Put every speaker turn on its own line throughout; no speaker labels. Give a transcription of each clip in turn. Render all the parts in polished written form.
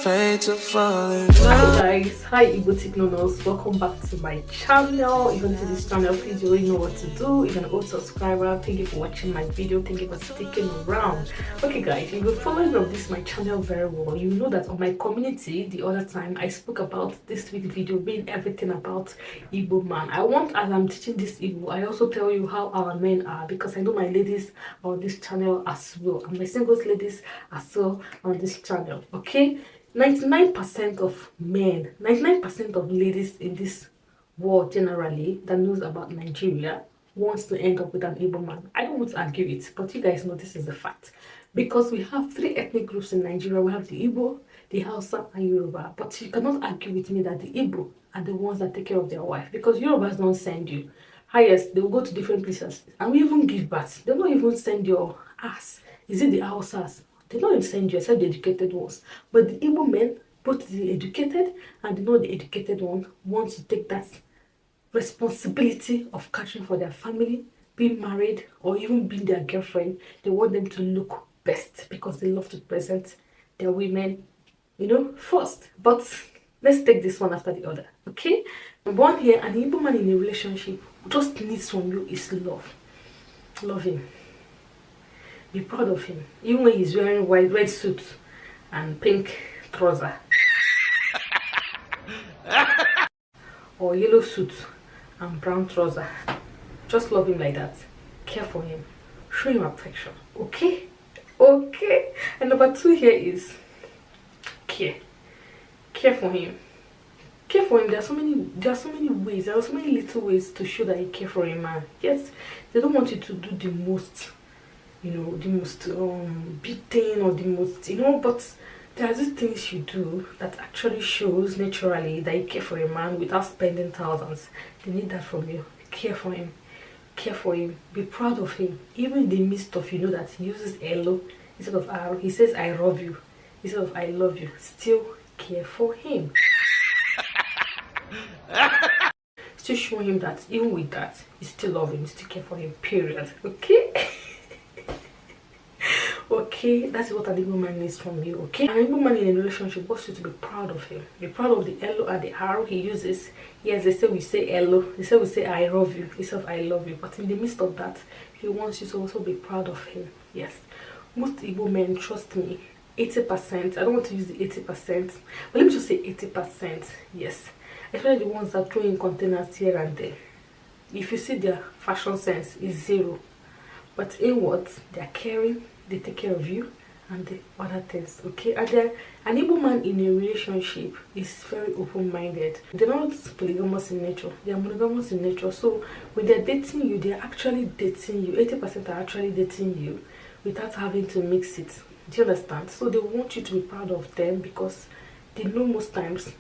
afraid to fall in
Hi
love.
guys, hi Igbo Technonos, welcome back to my channel. If you're new to this channel, please you already know what to do. If you're an old subscriber, thank you for watching my video, thank you for sticking around. Okay guys, if you've been following on this my channel very well, you know that on my community the other time I spoke about this week's video being everything about Igbo man. I want, as I'm teaching this Igbo, I also tell you how our men are, because I know my ladies are on this channel as well, and my singles ladies as well on this channel. Okay, 99% of men, 99% of ladies in this world generally that knows about Nigeria wants to end up with an Igbo man. I don't want to argue it, but you guys know this is the fact. Because we have three ethnic groups in Nigeria. We have the Igbo, the Hausa, and Yoruba. But you cannot argue with me that the Igbo are the ones that take care of their wife. Because Yorubas don't send you. Highest, they will go to different places. And we even give birth. They don't even send your ass. Is it the Hausas? They don't send you except the educated ones. But the Igbo men, both the educated and the not-educated one, want to take that responsibility of catching for their family, being married, or even being their girlfriend. They want them to look best because they love to present their women, you know, first. But let's take this one after the other, okay? Number one here, an Igbo man in a relationship just needs from you is love. Love him. Be proud of him, even when he's wearing red suit and pink trouser or yellow suit and brown trouser. Just love him like that. Care for him. Show him affection. Okay? Okay. And number two here is care. Care for him. Care for him. There are so many ways. There are so many little ways to show that you care for a man. Yes, they don't want you to do the most, you know, the most big thing or the most, you know, but there are these things you do that actually shows naturally that you care for a man without spending thousands. They need that from you. Care for him. Care for him. Be proud of him. Even in the midst of, you know, that he uses hello instead of R. He says I love you instead of I love you. Still care for him. Still show him that even with that, you still love him, you still care for him, period. Okay? Okay, that's what an Igbo man needs from you, okay? An Igbo man in a relationship wants you to be proud of him. Be proud of the L and the R he uses. Yes, they say we say hello, they say we say I love you instead of I love you. But in the midst of that, he wants you to also be proud of him. Yes. Most Igbo men, trust me, 80%, I don't want to use the 80%, but let me just say 80%, yes. Especially the ones that throw in containers here and there. If you see their fashion sense is zero. But inward, they are caring, they take care of you, and the other things, okay? And then an Igbo man in a relationship is very open-minded. They're not polygamous in nature, they are monogamous in nature. So when they're dating you, they're actually dating you. 80% are actually dating you without having to mix it. Do you understand? So they want you to be proud of them because they know most times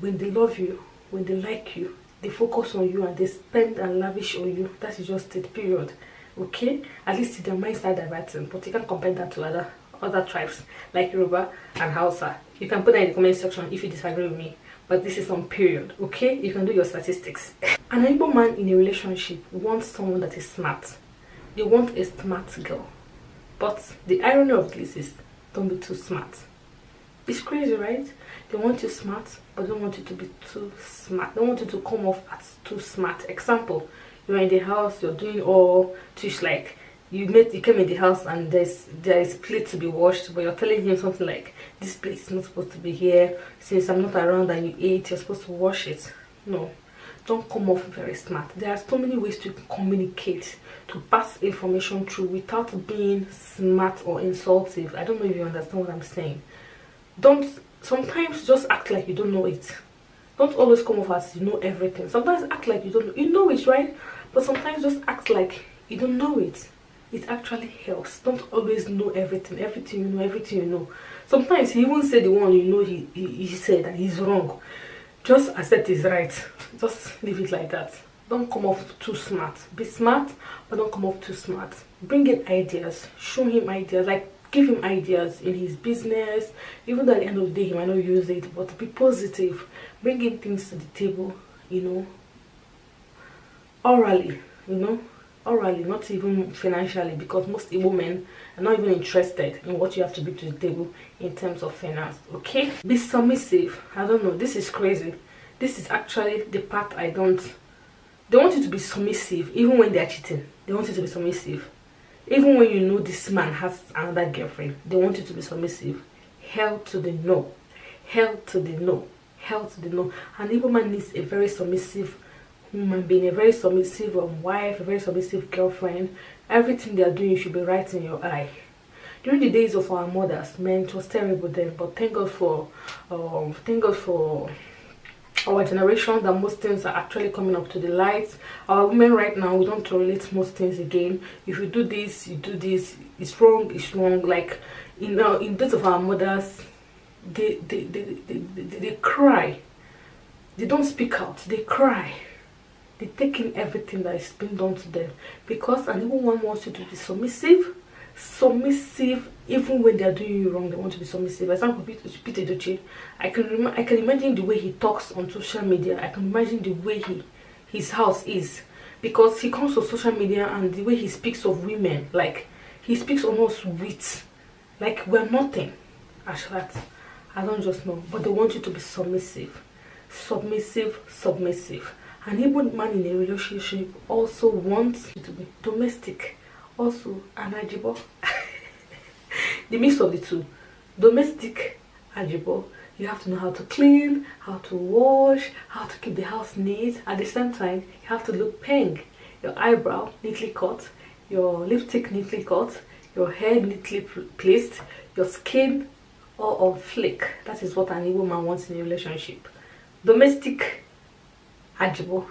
when they love you, when they like you, they focus on you and they spend and lavish on you. That is just it, period. Okay, at least their minds are diverting, but you can compare that to other tribes like Yoruba and Hausa. You can put that in the comment section if you disagree with me, but this is on period. Okay, you can do your statistics. An Igbo man in a relationship wants someone that is smart. They want a smart girl, but the irony of this is don't be too smart. It's crazy, right? They want you smart, but they don't want you to be too smart. They want you to come off as too smart. Example, you're in the house, you're doing all tush, like you came in the house and there is plate to be washed, but you're telling him something like this plate is not supposed to be here, since I'm not around and you ate, you're supposed to wash it. No, don't come off very smart. There are so many ways to communicate, to pass information through without being smart or insultive. I don't know if you understand what I'm saying. Don't sometimes just act like you don't know it. Don't always come off as you know everything. Sometimes act like you don't know. You know it, right? But sometimes just act like you don't know it. It actually helps. Don't always know everything. Everything you know, everything you know. Sometimes he even said the one you know he said that he's wrong. Just accept he's right. Just leave it like that. Don't come off too smart. Be smart, but don't come off too smart. Bring in ideas. Show him ideas. Like, give him ideas in his business. Even though at the end of the day he might not use it, but be positive. Bring in things to the table, you know, orally, you know. orally, not even financially, because most Igbo men are not even interested in what you have to bring to the table in terms of finance. Okay, be submissive. I don't know, this is crazy. This is actually the part I don't. They want you to be submissive even when they are cheating. They want you to be submissive even when you know this man has another girlfriend. They want you to be submissive. Hell to the no. Hell to the no. Hell to the no. An Igbo man needs a very submissive human being, a very submissive wife, a very submissive girlfriend. Everything they are doing should be right in your eye. During the days of our mothers, man, it was terrible then, but thank God for our generation that most things are actually coming up to the light. Our women right now, we don't tolerate most things again. If you do this, you do this, it's wrong, it's wrong. Like in days of our mothers, they cry. They don't speak out, they cry. They take in everything that is being done to them, because and even one wants you to be submissive even when they are doing you wrong. They want to be submissive. For example, Peter Doche, I can imagine the way he talks on social media. I can imagine the way his house is, because he comes to social media and the way he speaks of women, like he speaks almost with like we're nothing. Ashrat, I don't just know, but they want you to be submissive. An Igbo man in a relationship also wants you to be domestic, also an ajibo. The mix of the two, domestic, ajibo. You have to know how to clean, how to wash, how to keep the house neat. At the same time, you have to look pink. Your eyebrow neatly cut, your lipstick neatly cut, your hair neatly placed, your skin all on flick. That is what an Igbo man wants in a relationship. Domestic ajibo,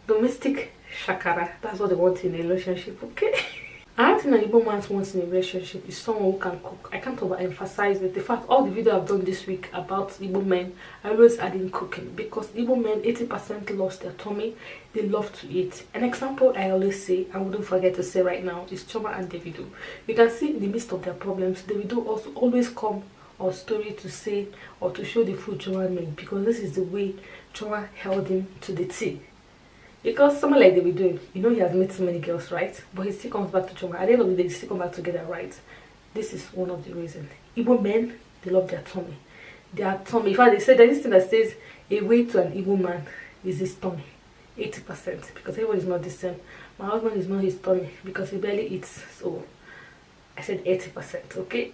domestic shakara. That's what they want in a relationship. Okay. Another thing an Igbo man wants in a relationship is someone who can cook. I can't overemphasize it. The fact, all the video I've done this week about Igbo men, I always add in cooking, because Igbo men, 80% lost their tummy. They love to eat. An example I always say, I wouldn't forget to say right now, is Choma and Davido. You can see in the midst of their problems, Davido also always come or story to say or to show the food Choma made, because this is the way Choma held him to the tea. Because someone like Davido, you know, he has met so many girls, right? But he still comes back to Choma. At the end of the day, they still come back together, right? This is one of the reasons. Igbo men, they love their tummy. Their tummy. In fact, they say there's this thing that says a way to an Igbo man is his tummy. 80%. Because everyone is not the same. My husband is not his tummy because he barely eats. So I said 80%, okay?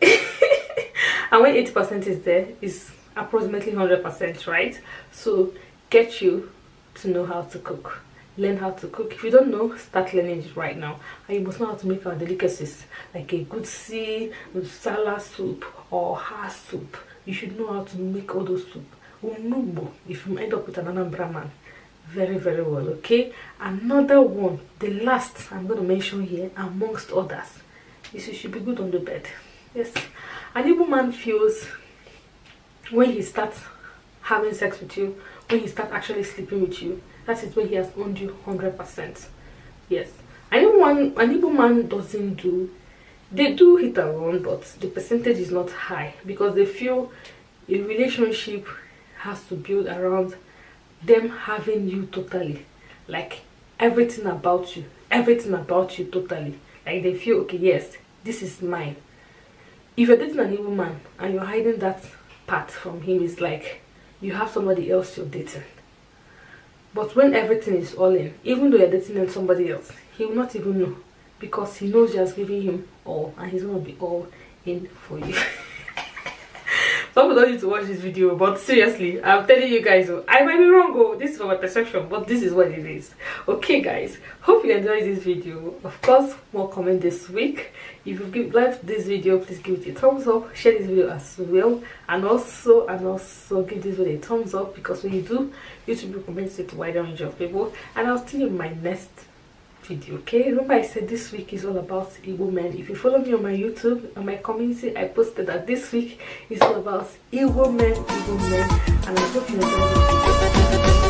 And when 80% is there, it's approximately 100%, right? So get you to know how to cook. Learn how to cook. If you don't know, start learning it right now. And you must know how to make our delicacies, like a good salad soup or ha soup. You should know how to make all those soup. Unugbo, if you end up with an Anambra man, very well. Okay, another one, the last I'm going to mention here amongst others, is you should be good on the bed. Yes, an Igbo man feels when he starts having sex with you, when he starts actually sleeping with you, that is when he has owned you 100%. Yes, an Igbo man doesn't do, they do hit and run, but the percentage is not high, because they feel a relationship has to build around them having you totally, like everything about you totally. Like they feel, okay, yes, this is mine. If you're dating an Igbo man and you're hiding that part from him, it's like you have somebody else you're dating. But when everything is all in, even though you're dating somebody else, he will not even know, because he knows you're giving him all, and he's gonna be all in for you. Some people don't need to watch this video, but seriously, I'm telling you guys, I might be wrong, this is for my perception, but this is what it is. Okay guys, hope you enjoyed this video. Of course, more comment this week. If you liked this video, please give it a thumbs up, share this video as well, and also give this video a thumbs up, because when you do, YouTube recommends it to a wider range of people. And I'll see you in my next video. Okay, remember I said this week is all about Igbo men. If you follow me on my YouTube and my community, I posted that this week is all about Igbo men, and I hope you enjoyed this video.